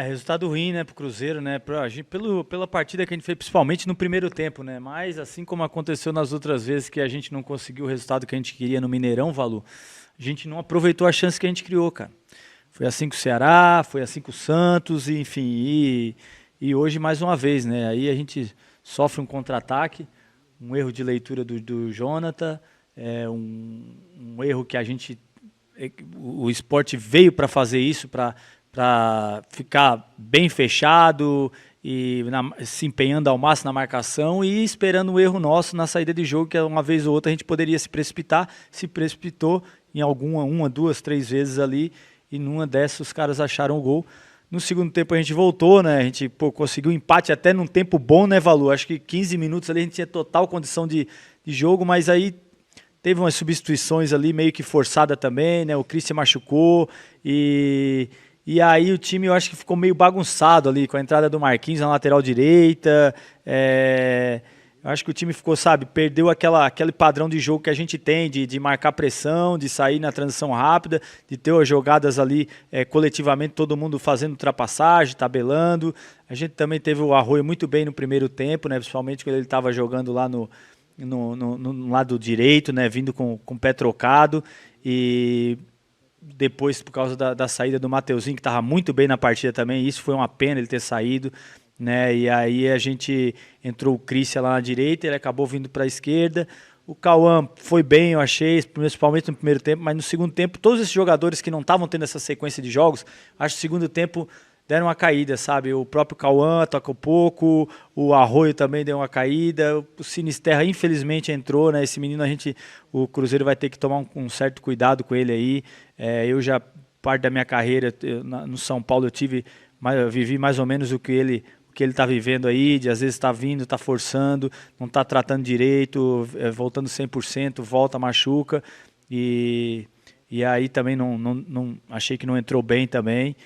Resultado ruim, né, pro Cruzeiro, né, pela partida que a gente fez, principalmente no primeiro tempo, né, mas assim como aconteceu nas outras vezes que a gente não conseguiu o resultado que a gente queria no Mineirão, Valu, a gente não aproveitou a chance que a gente criou, cara. Foi assim com o Ceará, foi assim com o Santos, enfim, e hoje mais uma vez, né, aí a gente sofre um contra-ataque, um erro de leitura do Jonathan, um erro que a gente o esporte veio para fazer isso, para ficar bem fechado e se empenhando ao máximo na marcação e esperando o erro nosso na saída de jogo, que uma vez ou outra a gente poderia se precipitar, se precipitou em uma, duas, três vezes ali, e numa dessas os caras acharam o gol. No segundo tempo a gente voltou, né? A gente conseguiu um empate até num tempo bom, né, Valu? Acho que 15 minutos ali a gente tinha total condição de jogo, mas aí teve umas substituições ali meio que forçada também, né? O Christian machucou e aí o time eu acho que ficou meio bagunçado ali com a entrada do Marquinhos na lateral direita. Eu acho que o time ficou, sabe, perdeu aquele padrão de jogo que a gente tem, de marcar pressão, de sair na transição rápida, de ter as jogadas ali coletivamente, todo mundo fazendo ultrapassagem, tabelando. A gente também teve o Arroio muito bem no primeiro tempo, né? Principalmente quando ele estava jogando lá no lado direito, né, vindo com o pé trocado, e depois por causa da saída do Mateuzinho, que estava muito bem na partida também, isso foi uma pena ele ter saído, né, e aí a gente entrou o Christian lá na direita, ele acabou vindo para a esquerda. O Cauã foi bem, eu achei, principalmente no primeiro tempo, mas no segundo tempo todos esses jogadores que não estavam tendo essa sequência de jogos, acho que no segundo tempo deram uma caída, sabe? O próprio Cauã tocou pouco, o Arroio também deu uma caída, o Sinisterra infelizmente entrou, né? Esse menino o Cruzeiro vai ter que tomar um certo cuidado com ele aí. Eu já, parte da minha carreira no São Paulo, eu vivi mais ou menos o que ele está vivendo aí, de às vezes está vindo, está forçando, não está tratando direito, voltando 100%, volta, machuca, e aí também não achei que não entrou bem também.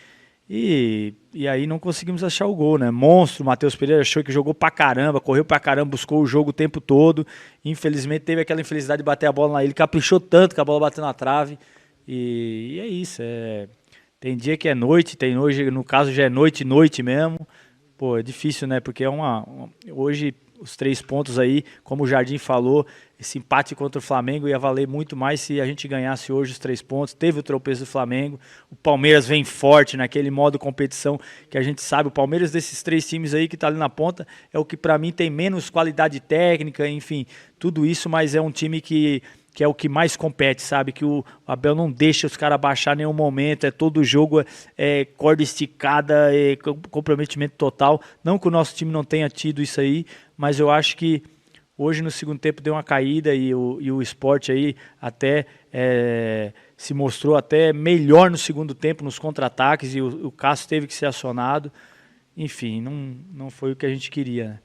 E aí não conseguimos achar o gol, né? Monstro, Matheus Pereira achou que jogou pra caramba, correu pra caramba, buscou o jogo o tempo todo. Infelizmente teve aquela infelicidade de bater a bola lá. Ele caprichou tanto que a bola bateu na trave. E é isso. Tem dia que é noite, tem hoje, no caso já é noite mesmo. Pô, é difícil, né? Porque hoje os 3 pontos aí, como o Jardim falou, esse empate contra o Flamengo ia valer muito mais se a gente ganhasse hoje os 3 pontos. Teve o tropeço do Flamengo, o Palmeiras vem forte naquele modo competição que a gente sabe. O Palmeiras desses 3 times aí que tá ali na ponta é o que para mim tem menos qualidade técnica, enfim, tudo isso, mas é um time que é o que mais compete, sabe? Que o Abel não deixa os caras baixar em nenhum momento, todo jogo corda esticada, comprometimento total. Não que o nosso time não tenha tido isso aí, mas eu acho que hoje no segundo tempo deu uma caída e o Sport aí até se mostrou até melhor no segundo tempo nos contra-ataques e o Cássio teve que ser acionado. Enfim, não foi o que a gente queria, né?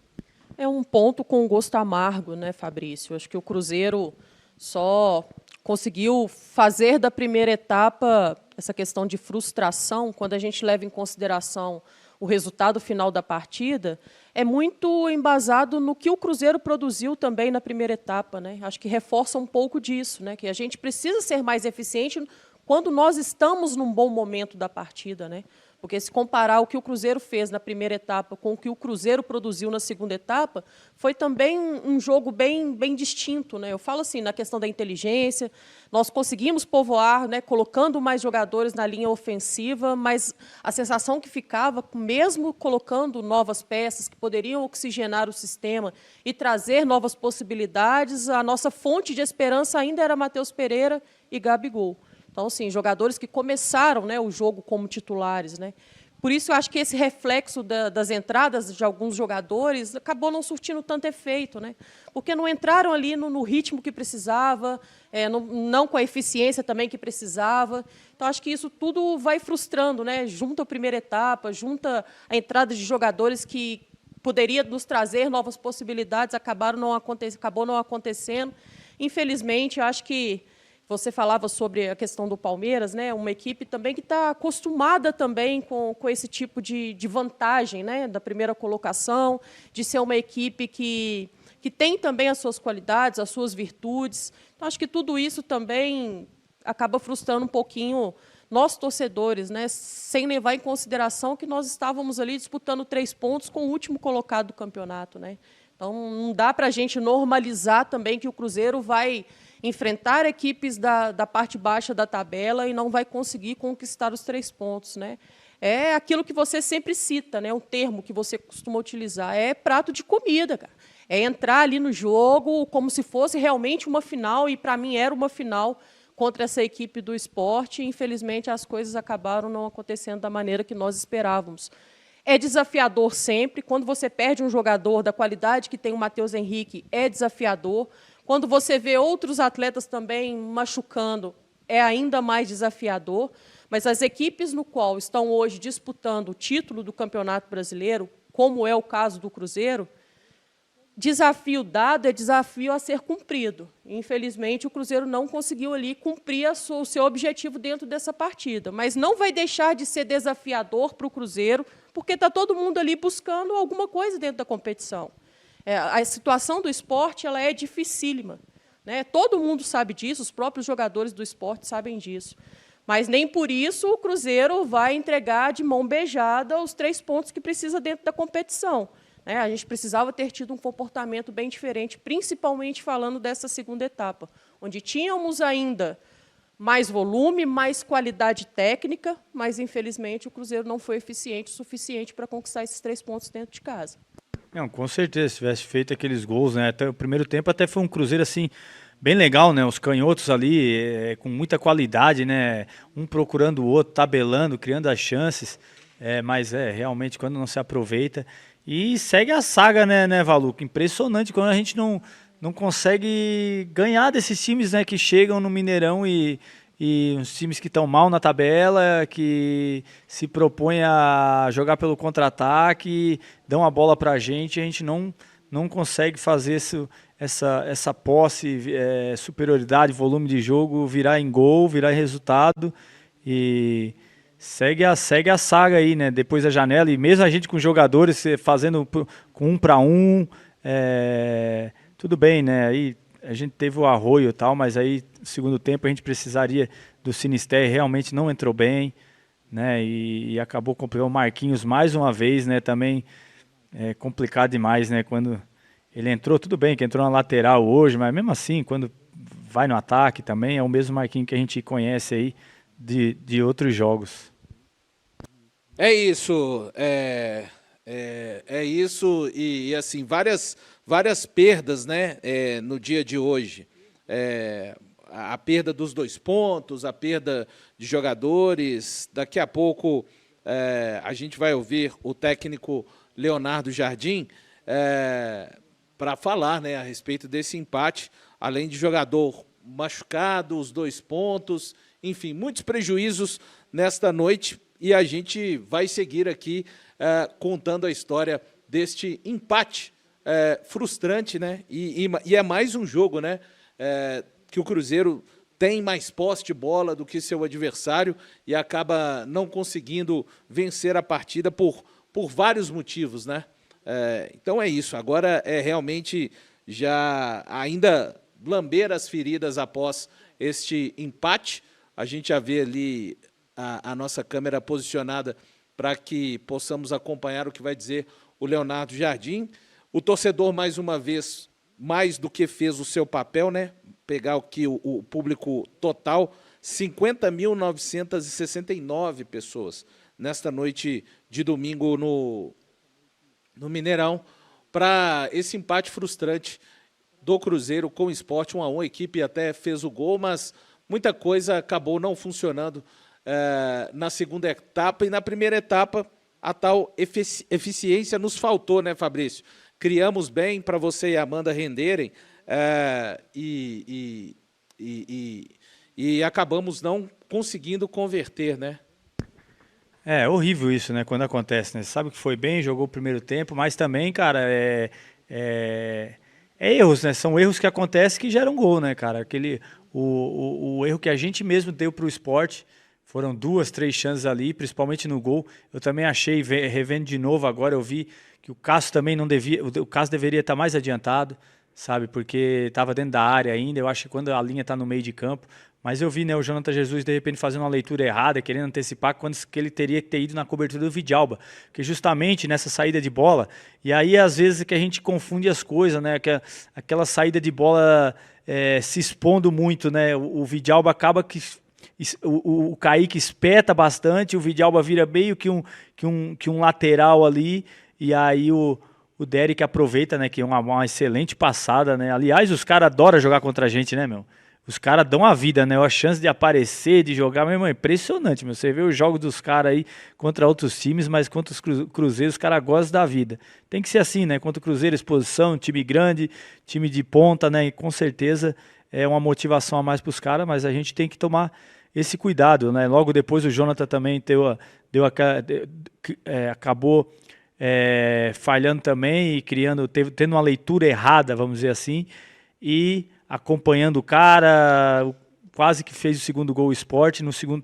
É um ponto com gosto amargo, né, Fabrício? Acho que o Cruzeiro só conseguiu fazer da primeira etapa essa questão de frustração, quando a gente leva em consideração o resultado final da partida, é muito embasado no que o Cruzeiro produziu também na primeira etapa, né? Acho que reforça um pouco disso, né? Que a gente precisa ser mais eficiente quando nós estamos num bom momento da partida, né? Porque se comparar o que o Cruzeiro fez na primeira etapa com o que o Cruzeiro produziu na segunda etapa, foi também um jogo bem distinto, né? Eu falo assim, na questão da inteligência, nós conseguimos povoar, né, colocando mais jogadores na linha ofensiva, mas a sensação que ficava, mesmo colocando novas peças que poderiam oxigenar o sistema e trazer novas possibilidades, a nossa fonte de esperança ainda era Matheus Pereira e Gabigol. Então, assim, jogadores que começaram, né, o jogo como titulares, né? Por isso, eu acho que esse reflexo das entradas de alguns jogadores acabou não surtindo tanto efeito, né? Porque não entraram ali no ritmo que precisava, não com a eficiência também que precisava. Então, acho que isso tudo vai frustrando, né? Junta a primeira etapa, junta a entrada de jogadores que poderia nos trazer novas possibilidades, acabou não acontecendo. Infelizmente, acho que você falava sobre a questão do Palmeiras, né? Uma equipe também que está acostumada também com esse tipo de vantagem, né? Da primeira colocação, de ser uma equipe que tem também as suas qualidades, as suas virtudes. Então, acho que tudo isso também acaba frustrando um pouquinho nós torcedores, né, sem levar em consideração que nós estávamos ali disputando 3 pontos com o último colocado do campeonato, né? Então, não dá para a gente normalizar também que o Cruzeiro vai enfrentar equipes da parte baixa da tabela e não vai conseguir conquistar os 3 pontos, né? É aquilo que você sempre cita, né? Um termo que você costuma utilizar, é prato de comida, cara. É entrar ali no jogo como se fosse realmente uma final, e para mim era uma final contra essa equipe do Sport, e infelizmente as coisas acabaram não acontecendo da maneira que nós esperávamos. É desafiador sempre, quando você perde um jogador da qualidade que tem o Matheus Henrique, é desafiador. Quando você vê outros atletas também machucando, é ainda mais desafiador. Mas as equipes no qual estão hoje disputando o título do Campeonato Brasileiro, como é o caso do Cruzeiro, desafio dado é desafio a ser cumprido. Infelizmente, o Cruzeiro não conseguiu ali cumprir o seu objetivo dentro dessa partida. Mas não vai deixar de ser desafiador para o Cruzeiro, porque está todo mundo ali buscando alguma coisa dentro da competição. A situação do Sport ela é dificílima, né? Todo mundo sabe disso, os próprios jogadores do Sport sabem disso. Mas nem por isso o Cruzeiro vai entregar de mão beijada os 3 pontos que precisa dentro da competição. A gente precisava ter tido um comportamento bem diferente, principalmente falando dessa segunda etapa, onde tínhamos ainda mais volume, mais qualidade técnica, mas, infelizmente, o Cruzeiro não foi eficiente o suficiente para conquistar esses 3 pontos dentro de casa. Não, com certeza, se tivesse feito aqueles gols, né? Até o primeiro tempo até foi um Cruzeiro assim bem legal, né? Os canhotos ali com muita qualidade, né? Um procurando o outro, tabelando, criando as chances. Mas realmente quando não se aproveita. E segue a saga, né, Valuco? Impressionante quando a gente não consegue ganhar desses times, né, que chegam no Mineirão e uns times que estão mal na tabela, que se propõem a jogar pelo contra-ataque, dão a bola para a gente não consegue fazer essa posse, superioridade, volume de jogo, virar em gol, virar em resultado. E segue a saga aí, né? Depois da janela, e mesmo a gente com jogadores fazendo com 1 para 1, tudo bem, né? Aí a gente teve o Arroio e tal, mas aí no segundo tempo a gente precisaria do Sinisterra, realmente não entrou bem, né? E acabou comprando o Marquinhos mais uma vez, né? Também é complicado demais, né? Quando ele entrou, tudo bem que entrou na lateral hoje, mas mesmo assim, quando vai no ataque também, é o mesmo Marquinhos que a gente conhece aí de outros jogos. É isso, isso e assim, várias perdas, né, no dia de hoje. A perda dos 2 pontos, a perda de jogadores. Daqui a pouco a gente vai ouvir o técnico Leonardo Jardim para falar, né, a respeito desse empate, além de jogador machucado, os 2 pontos, enfim, muitos prejuízos nesta noite. E a gente vai seguir aqui contando a história deste empate frustrante, né? E é mais um jogo, né? Que o Cruzeiro tem mais posse de bola do que seu adversário e acaba não conseguindo vencer a partida por vários motivos, né? Então é isso. Agora é realmente já ainda lamber as feridas após este empate. A gente já vê ali a nossa câmera posicionada para que possamos acompanhar o que vai dizer o Leonardo Jardim. O torcedor, mais uma vez, mais do que fez o seu papel, né? Pegar aqui o público total, 50.969 pessoas nesta noite de domingo no Mineirão, para esse empate frustrante do Cruzeiro com o Sport 1 a 1. A equipe até fez o gol, mas muita coisa acabou não funcionando na segunda etapa, e na primeira etapa a tal eficiência nos faltou, né, Fabrício? Criamos bem para você e a Amanda renderem e acabamos não conseguindo converter, né? É horrível isso, né, quando acontece, né? Você sabe que foi bem, jogou o primeiro tempo, mas também, cara, erros, né? São erros que acontecem que geram gol, né, cara? O erro que a gente mesmo deu para o Sport. Foram 2, 3 chances ali, principalmente no gol. Eu também achei, revendo de novo agora, eu vi que o Cássio também não devia, o Cássio deveria estar mais adiantado, sabe? Porque estava dentro da área ainda, eu acho que quando a linha está no meio de campo, mas eu vi, né, o Jonathan Jesus de repente fazendo uma leitura errada, querendo antecipar quando que ele teria que ter ido na cobertura do Vidalba, que justamente nessa saída de bola, e aí às vezes que a gente confunde as coisas, né, aquela saída de bola se expondo muito, né, o Vidalba acaba que o Kaique espeta bastante, o Vidalba vira meio que um lateral ali, e aí o Derek aproveita, né, que é uma excelente passada, né, aliás os caras adoram jogar contra a gente, né, meu? Os caras dão a vida, né? A chance de aparecer, de jogar, meu irmão, é impressionante, meu. Você vê os jogos dos caras aí contra outros times, mas contra os Cruzeiros, os caras gostam da vida. Tem que ser assim, né? Contra o Cruzeiro, exposição, time grande, time de ponta, né? E com certeza é uma motivação a mais para os caras, mas a gente tem que tomar esse cuidado, né? Logo depois o Jonathan também acabou falhando também e tendo uma leitura errada, vamos dizer assim, e acompanhando o cara, quase que fez o segundo gol o Sport.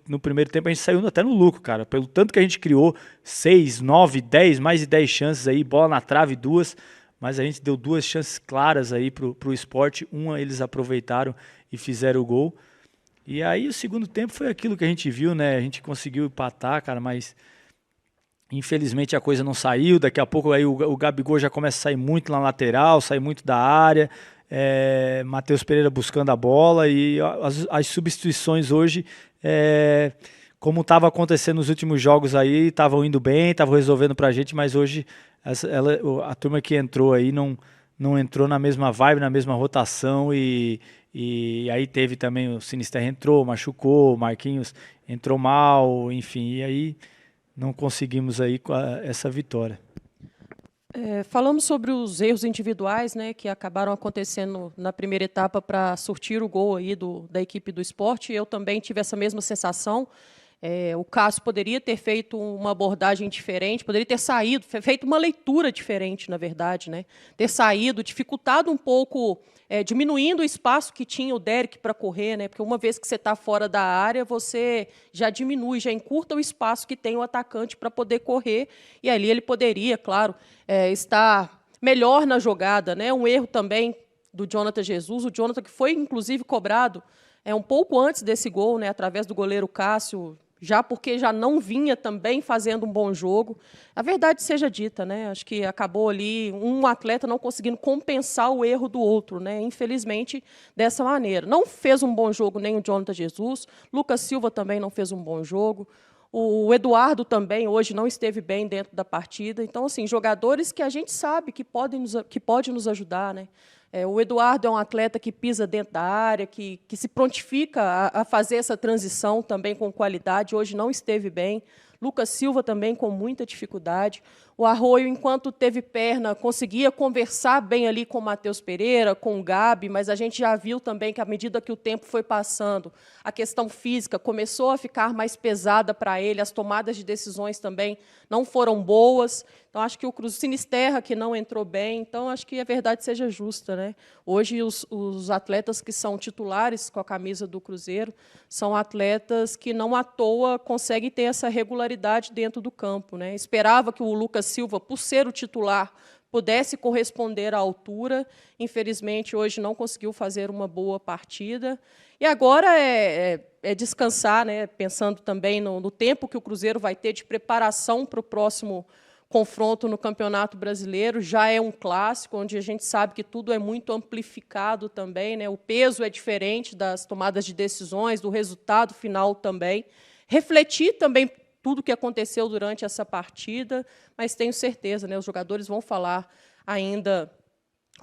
No primeiro tempo a gente saiu até no lucro, cara, pelo tanto que a gente criou, 6, 9, 10, mais de 10 chances aí, bola na trave, 2, mas a gente deu 2 chances claras aí pro Sport, uma eles aproveitaram e fizeram o gol. E aí o segundo tempo foi aquilo que a gente viu, né, a gente conseguiu empatar, cara, mas infelizmente a coisa não saiu. Daqui a pouco aí o Gabigol já começa a sair muito na lateral, sai muito da área, Matheus Pereira buscando a bola, e as substituições hoje, como estava acontecendo nos últimos jogos aí, estavam indo bem, estavam resolvendo pra gente, mas hoje a turma que entrou aí não entrou na mesma vibe, na mesma rotação, e aí teve também o Sinisterra entrou, machucou, o Marquinhos entrou mal, enfim, e aí não conseguimos aí essa vitória. Falamos sobre os erros individuais, né, que acabaram acontecendo na primeira etapa para surtir o gol aí da equipe do Sport. Eu também tive essa mesma sensação. O Cássio poderia ter feito uma abordagem diferente, poderia ter saído, feito uma leitura diferente, na verdade, né? Ter saído, dificultado um pouco, diminuindo o espaço que tinha o Derek para correr, né? Porque uma vez que você está fora da área, você já diminui, já encurta o espaço que tem o atacante para poder correr, e ali ele poderia, claro, estar melhor na jogada, né? Um erro também do Jonathan Jesus, o Jonathan que foi, inclusive, cobrado um pouco antes desse gol, né? Através do goleiro Cássio, já porque já não vinha também fazendo um bom jogo. A verdade seja dita, né? Acho que acabou ali um atleta não conseguindo compensar o erro do outro, né? Infelizmente, dessa maneira. Não fez um bom jogo nem o Jonathan Jesus, Lucas Silva também não fez um bom jogo, o Eduardo também hoje não esteve bem dentro da partida. Então, assim, jogadores que a gente sabe que podem nos ajudar, né? O Eduardo é um atleta que pisa dentro da área, que se prontifica a fazer essa transição também com qualidade. Hoje não esteve bem. Lucas Silva também com muita dificuldade. O Arroio, enquanto teve perna, conseguia conversar bem ali com o Matheus Pereira, com o Gabi, mas a gente já viu também que, à medida que o tempo foi passando, a questão física começou a ficar mais pesada para ele, as tomadas de decisões também não foram boas. Então, acho que o Sinisterra, que não entrou bem, então, acho que a verdade seja justa, né? Hoje, os atletas que são titulares com a camisa do Cruzeiro são atletas que, não à toa, conseguem ter essa regularidade dentro do campo, né? Esperava que o Lucas Silva, por ser o titular, pudesse corresponder à altura. Infelizmente, hoje não conseguiu fazer uma boa partida. E agora é descansar, né? Pensando também no tempo que o Cruzeiro vai ter de preparação para o próximo confronto no Campeonato Brasileiro. Já é um clássico, onde a gente sabe que tudo é muito amplificado também, né? O peso é diferente das tomadas de decisões, do resultado final também. Refletir também tudo o que aconteceu durante essa partida, mas tenho certeza, né, os jogadores vão falar ainda,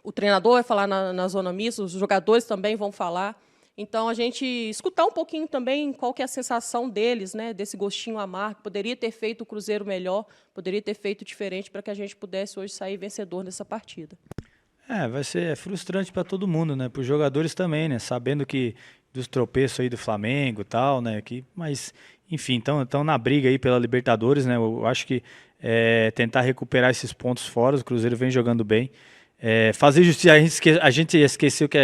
o treinador vai falar na zona mista, os jogadores também vão falar. Então, a gente escutar um pouquinho também qual que é a sensação deles, né, desse gostinho amargo. Poderia ter feito o Cruzeiro melhor, poderia ter feito diferente para que a gente pudesse hoje sair vencedor nessa partida. Vai ser frustrante para todo mundo, né, para os jogadores também, né, sabendo que dos tropeços aí do Flamengo e tal, né, mas enfim, estão na briga aí pela Libertadores, né, eu acho que tentar recuperar esses pontos fora, o Cruzeiro vem jogando bem, fazer justiça, a gente esqueceu que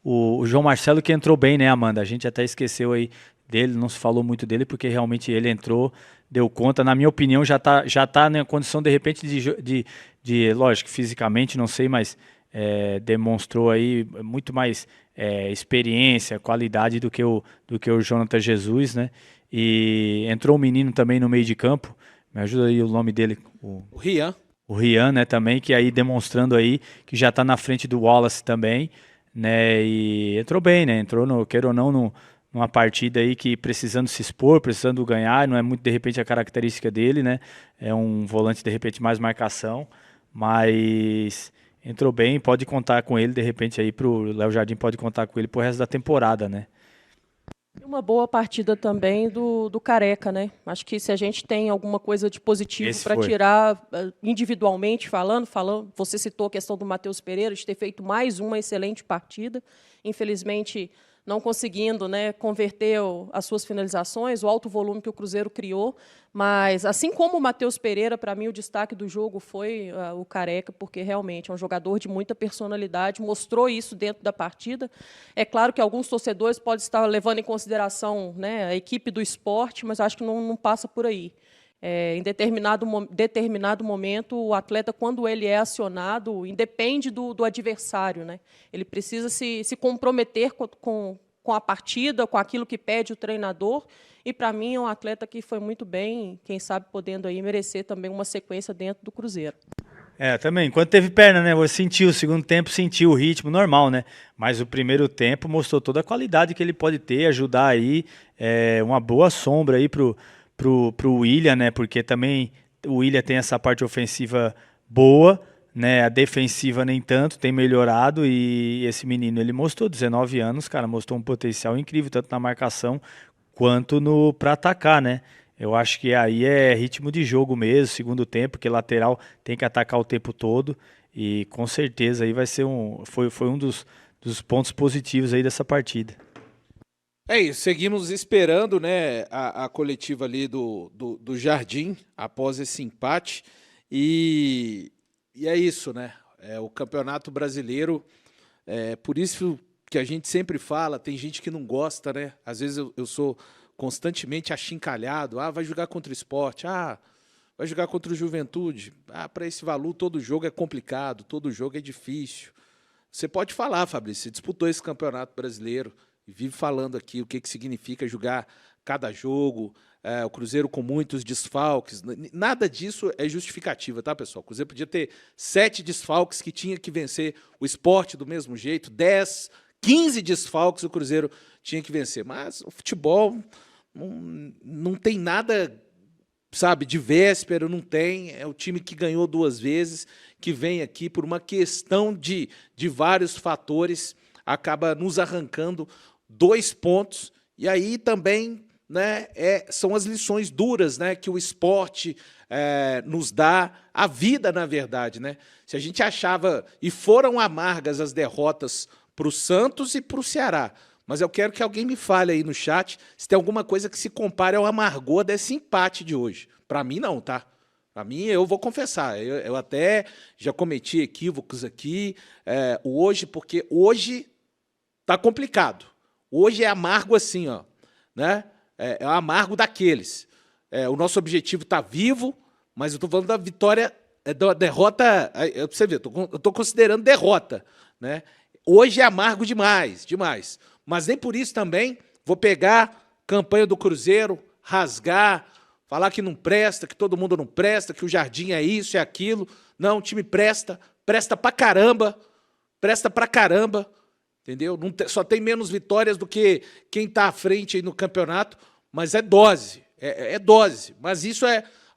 o João Marcelo que entrou bem, né, Amanda? A gente até esqueceu aí dele, não se falou muito dele, porque realmente ele entrou, deu conta. Na minha opinião, já tá na condição, de repente, de lógico, fisicamente, não sei, mas demonstrou aí muito mais experiência, qualidade do que o Jonathan Jesus, né? E entrou um menino também no meio de campo, me ajuda aí o nome dele, O Rian. o Rian, né, também, que aí demonstrando aí que já está na frente do Wallace também, né, e entrou bem, né, entrou, queira ou não, numa partida aí que precisando se expor, precisando ganhar, não é muito de repente a característica dele, né, é um volante de repente mais marcação, mas entrou bem, pode contar com ele de repente aí pro Léo Jardim, pode contar com ele pro resto da temporada, né. Uma boa partida também do Careca, né? Acho que se a gente tem alguma coisa de positivo Esse para foi. tirar individualmente falando, você citou a questão do Matheus Pereira, de ter feito mais uma excelente partida. Infelizmente, não conseguindo, né, converter as suas finalizações, o alto volume que o Cruzeiro criou. Mas, assim como o Matheus Pereira, para mim o destaque do jogo foi o Careca, porque realmente é um jogador de muita personalidade, mostrou isso dentro da partida. É claro que alguns torcedores podem estar levando em consideração, né, a equipe do esporte, mas acho que não passa por aí. Em determinado momento, o atleta, quando ele é acionado, independe do adversário, né? Ele precisa se comprometer com a partida, com aquilo que pede o treinador. E, para mim, é um atleta que foi muito bem, quem sabe podendo aí merecer também uma sequência dentro do Cruzeiro. Também, quando teve perna, né, você sentiu, o segundo tempo sentiu o ritmo normal, né, mas o primeiro tempo mostrou toda a qualidade que ele pode ter, ajudar aí, uma boa sombra aí pro William, né, porque também o William tem essa parte ofensiva boa, né, a defensiva nem tanto, tem melhorado, e esse menino, ele mostrou 19 anos, cara, mostrou um potencial incrível, tanto na marcação quanto para atacar, né. Eu acho que aí é ritmo de jogo mesmo, segundo tempo, porque lateral tem que atacar o tempo todo, e com certeza aí vai ser foi um dos pontos positivos aí dessa partida. É isso, seguimos esperando, né, a coletiva ali do Jardim após esse empate. E é isso, né? O Campeonato Brasileiro, por isso que a gente sempre fala, tem gente que não gosta, né? Às vezes eu sou constantemente achincalhado. Vai jogar contra o Sport, vai jogar contra o Juventude. Para esse valor, todo jogo é complicado, todo jogo é difícil. Você pode falar, Fabrício, você disputou esse Campeonato Brasileiro e vive falando aqui o que significa jogar cada jogo, o Cruzeiro com muitos desfalques. Nada disso é justificativa, tá, pessoal? O Cruzeiro podia ter 7 desfalques que tinha que vencer o Sport do mesmo jeito, 10, 15 desfalques o Cruzeiro tinha que vencer. Mas o futebol não tem nada, sabe, de véspera, não tem. É o time que ganhou 2 vezes, que vem aqui por uma questão de vários fatores, acaba nos arrancando 2 pontos. E aí também, né, são as lições duras, né, que o esporte nos dá, a vida, na verdade, né? Se a gente achava, e foram amargas as derrotas para o Santos e para o Ceará, mas eu quero que alguém me fale aí no chat se tem alguma coisa que se compare ao amargor desse empate de hoje. Para mim, não, tá? Para mim, eu vou confessar, eu até já cometi equívocos aqui hoje, porque hoje tá complicado. Hoje é amargo assim, ó, né? É amargo daqueles. O nosso objetivo tá vivo, mas eu tô falando da vitória, da derrota. Pra você ver, eu tô considerando derrota, né? Hoje é amargo demais, demais. Mas nem por isso também vou pegar a campanha do Cruzeiro, rasgar, falar que não presta, que todo mundo não presta, que o Jardim é isso, é aquilo. Não, o time presta, presta pra caramba, entendeu? Só tem menos vitórias do que quem está à frente aí no campeonato, mas é dose, é dose. Mas isso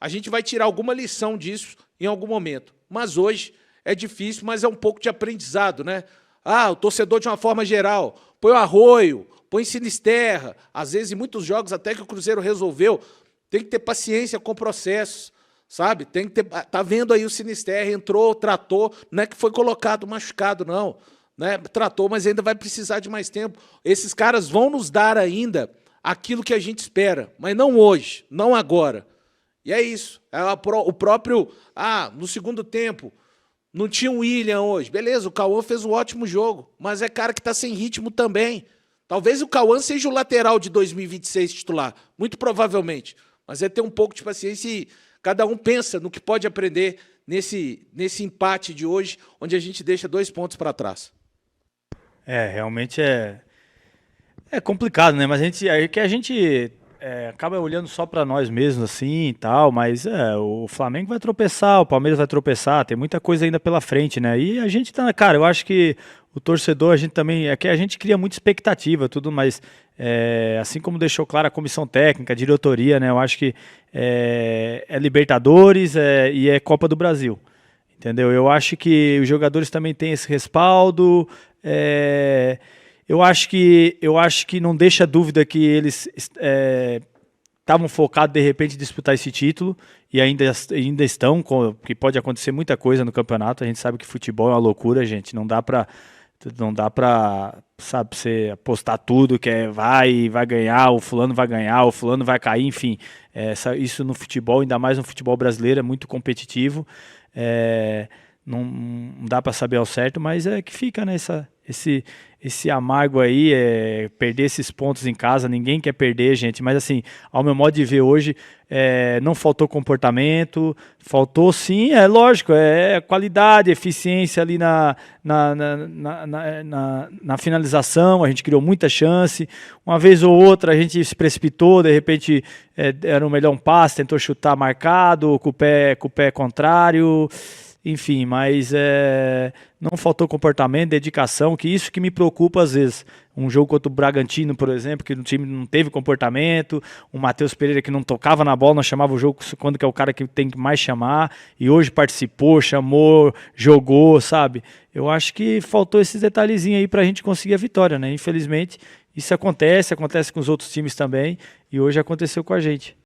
a gente vai tirar alguma lição disso em algum momento. Mas hoje é difícil, mas é um pouco de aprendizado, né? O torcedor de uma forma geral, põe o Arroio, põe Sinisterra, às vezes em muitos jogos até que o Cruzeiro resolveu, tem que ter paciência com o processo, sabe? Tem que ter, tá vendo aí o Sinisterra, entrou, tratou, não é que foi colocado machucado, não, né? Tratou, mas ainda vai precisar de mais tempo. Esses caras vão nos dar ainda aquilo que a gente espera, mas não hoje, não agora. E é isso. O próprio, no segundo tempo, não tinha o William hoje. Beleza, o Cauã fez um ótimo jogo, mas é cara que está sem ritmo também. Talvez o Cauã seja o lateral de 2026 titular, muito provavelmente. Mas é ter um pouco de paciência e cada um pensa no que pode aprender nesse empate de hoje, onde a gente deixa 2 pontos para trás? Realmente é complicado, né? Mas a gente acaba olhando só para nós mesmos assim e tal, mas o Flamengo vai tropeçar, o Palmeiras vai tropeçar, tem muita coisa ainda pela frente, né? E a gente tá, cara, eu acho que o torcedor, a gente também, que a gente cria muita expectativa, tudo, mas assim como deixou claro a comissão técnica, a diretoria, né? Eu acho que é Libertadores e é Copa do Brasil. Entendeu? Eu acho que os jogadores também têm esse respaldo. Eu acho que não deixa dúvida que eles estavam focados de repente em disputar esse título e ainda estão, que pode acontecer muita coisa no campeonato. A gente sabe que futebol é uma loucura, gente. Não dá para sabe, você apostar tudo que vai ganhar, o fulano vai ganhar, o fulano vai cair, enfim. Isso no futebol, ainda mais no futebol brasileiro, é muito competitivo. Não dá para saber ao certo, mas é que fica nessa esse amargo aí, perder esses pontos em casa. Ninguém quer perder, gente, mas assim, ao meu modo de ver hoje, não faltou comportamento, faltou sim, lógico, qualidade, eficiência ali na finalização. A gente criou muita chance, uma vez ou outra a gente se precipitou, de repente era o melhor um passe, tentou chutar marcado, com o pé contrário. Enfim, mas não faltou comportamento, dedicação, que isso que me preocupa às vezes. Um jogo contra o Bragantino, por exemplo, que o time não teve comportamento, o Matheus Pereira que não tocava na bola, nós chamava o jogo quando que é o cara que tem que mais chamar, e hoje participou, chamou, jogou, sabe? Eu acho que faltou esses detalhezinhos aí pra gente conseguir a vitória, né? Infelizmente, isso acontece com os outros times também, e hoje aconteceu com a gente.